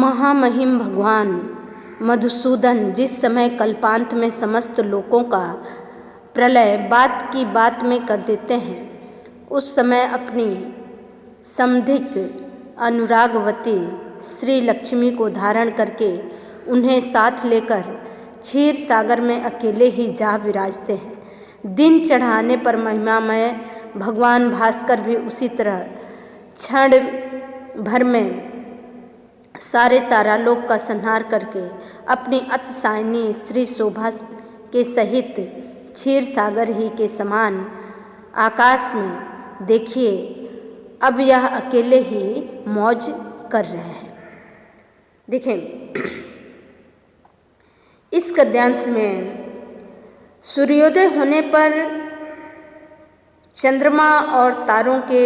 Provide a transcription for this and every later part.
महामहिम भगवान मधुसूदन जिस समय कल्पांत में समस्त लोकों का प्रलय बात की बात में कर देते हैं, उस समय अपनी समधिक अनुरागवती श्री लक्ष्मी को धारण करके उन्हें साथ लेकर क्षीर सागर में अकेले ही जा विराजते हैं। दिन चढ़ाने पर महिमामय भगवान भास्कर भी उसी तरह क्षण भर में सारे तारालोक का संहार करके अपनी अतिशायनी स्त्री शोभा के सहित क्षीर सागर ही के समान आकाश में देखिए अब यह अकेले ही मौज कर रहे हैं। देखें, इस गद्यांश में सूर्योदय होने पर चंद्रमा और तारों के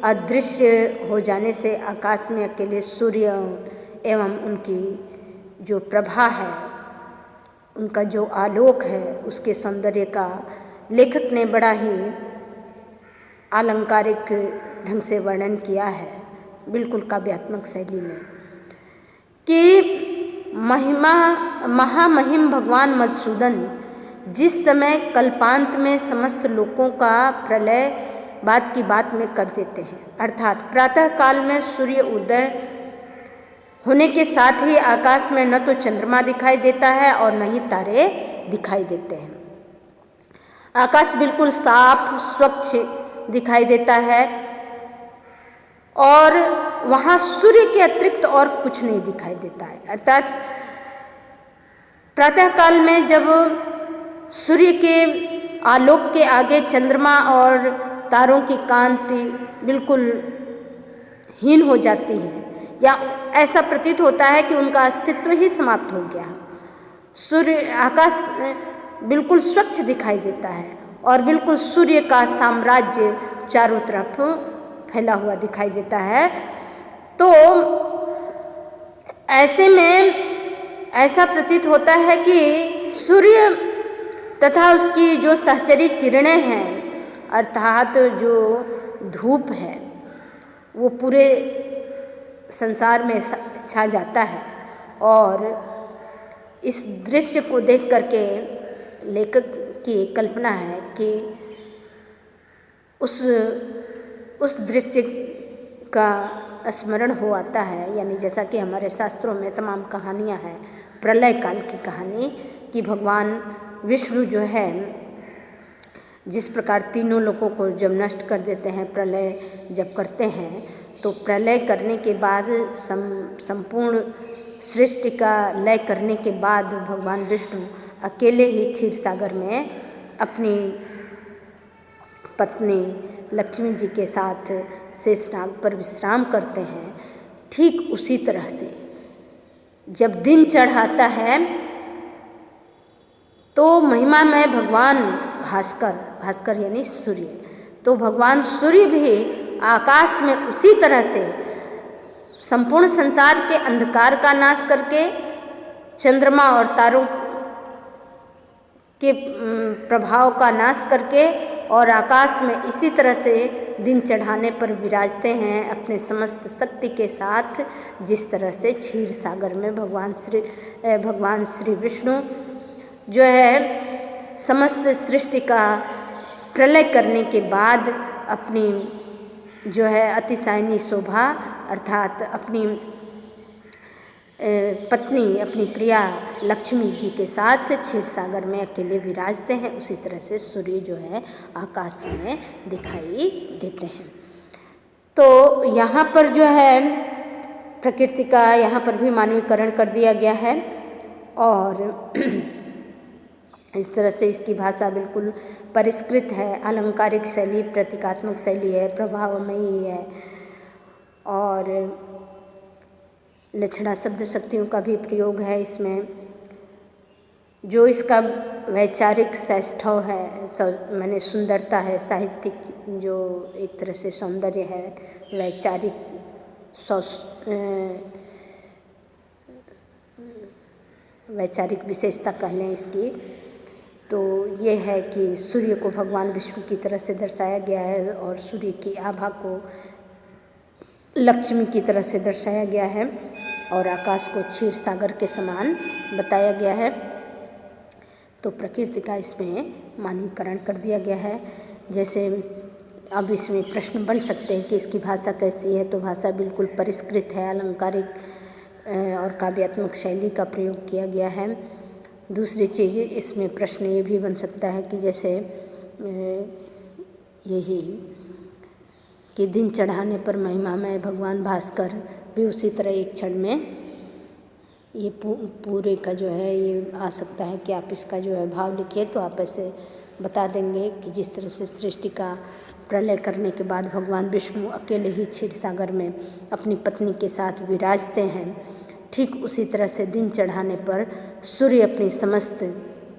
अदृश्य हो जाने से आकाश में अकेले सूर्य एवं उनकी जो प्रभा है, उनका जो आलोक है, उसके सौंदर्य का लेखक ने बड़ा ही अलंकारिक ढंग से वर्णन किया है, बिल्कुल काव्यात्मक शैली में, कि महामहिम भगवान मधुसूदन जिस समय कल्पांत में समस्त लोकों का प्रलय बात की बात में कर देते हैं, अर्थात प्रातः काल में सूर्य उदय होने के साथ ही आकाश में न तो चंद्रमा दिखाई देता है और न ही तारे दिखाई देते हैं। आकाश बिल्कुल साफ स्वच्छ दिखाई देता है और वहाँ सूर्य के अतिरिक्त और कुछ नहीं दिखाई देता है। अर्थात प्रातः काल में जब सूर्य के आलोक के आगे चंद्रमा और तारों की कांति बिल्कुल हीन हो जाती है या ऐसा प्रतीत होता है कि उनका अस्तित्व ही समाप्त हो गया। सूर्य आकाश बिल्कुल स्वच्छ दिखाई देता है और बिल्कुल सूर्य का साम्राज्य चारों तरफ फैला हुआ दिखाई देता है। तो ऐसे में ऐसा प्रतीत होता है कि सूर्य तथा उसकी जो सहचरी किरणें हैं, अर्थात जो धूप है, वो पूरे संसार में छा जाता है। और इस दृश्य को देख करके लेखक की कल्पना है कि उस दृश्य का स्मरण हो आता है, यानी जैसा कि हमारे शास्त्रों में तमाम कहानियाँ हैं प्रलय काल की कहानी, कि भगवान विष्णु जो है जिस प्रकार तीनों लोगों को जब नष्ट कर देते हैं, प्रलय जब करते हैं, तो प्रलय करने के बाद संपूर्ण सृष्टि का लय करने के बाद भगवान विष्णु अकेले ही क्षीर सागर में अपनी पत्नी लक्ष्मी जी के साथ शेषनाग पर विश्राम करते हैं। ठीक उसी तरह से जब दिन चढ़ाता है तो महिमा में भगवान भास्कर यानी सूर्य, तो भगवान सूर्य भी आकाश में उसी तरह से संपूर्ण संसार के अंधकार का नाश करके चंद्रमा और तारों के प्रभाव का नाश करके और आकाश में इसी तरह से दिन चढ़ाने पर विराजते हैं अपने समस्त शक्ति के साथ, जिस तरह से क्षीर सागर में भगवान श्री विष्णु जो है समस्त सृष्टि का प्रलय करने के बाद अपनी जो है अतिशायनी शोभा अर्थात अपनी पत्नी अपनी प्रिया लक्ष्मी जी के साथ क्षीर सागर में अकेले विराजते हैं। उसी तरह से सूर्य जो है आकाश में दिखाई देते हैं। तो यहाँ पर जो है प्रकृति का यहाँ पर भी मानवीकरण कर दिया गया है और इस तरह से इसकी भाषा बिल्कुल परिष्कृत है, अलंकारिक शैली, प्रतीकात्मक शैली है, प्रभावमयी है और लक्षणा शब्द शक्तियों का भी प्रयोग है इसमें। जो इसका वैचारिक सौष्ठव है, माने सुंदरता है, साहित्यिक जो एक तरह से सौंदर्य है, वैचारिक वैचारिक विशेषता कहने इसकी, तो ये है कि सूर्य को भगवान विष्णु की तरह से दर्शाया गया है और सूर्य की आभा को लक्ष्मी की तरह से दर्शाया गया है। और आकाश को क्षीर सागर के समान बताया गया है। तो प्रकृति का इसमें मानवीकरण कर दिया गया है। जैसे अब इसमें प्रश्न बन सकते हैं कि इसकी भाषा कैसी है, तो भाषा बिल्कुल परिष्कृत है, अलंकारिक और काव्यात्मक शैली का प्रयोग किया गया है। दूसरी चीज़ इसमें प्रश्न ये भी बन सकता है कि जैसे यही कि दिन चढ़ाने पर महिमामय भगवान भास्कर भी उसी तरह एक क्षण में ये पूरे का जो है ये आ सकता है कि आप इसका जो है भाव लिखिए, तो आप ऐसे बता देंगे कि जिस तरह से सृष्टि का प्रलय करने के बाद भगवान विष्णु अकेले ही क्षीर सागर में अपनी पत्नी के साथ विराजते हैं, ठीक उसी तरह से दिन चढ़ाने पर सूर्य अपनी समस्त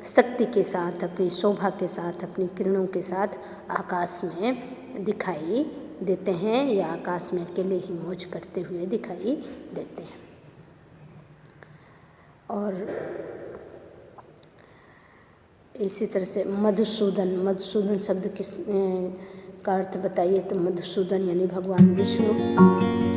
शक्ति के साथ, अपनी शोभा के साथ, अपनी किरणों के साथ आकाश में दिखाई देते हैं, या आकाश में अकेले ही मौज करते हुए दिखाई देते हैं। और इसी तरह से मधुसूदन शब्द किस का अर्थ बताइए, तो मधुसूदन यानी भगवान विष्णु।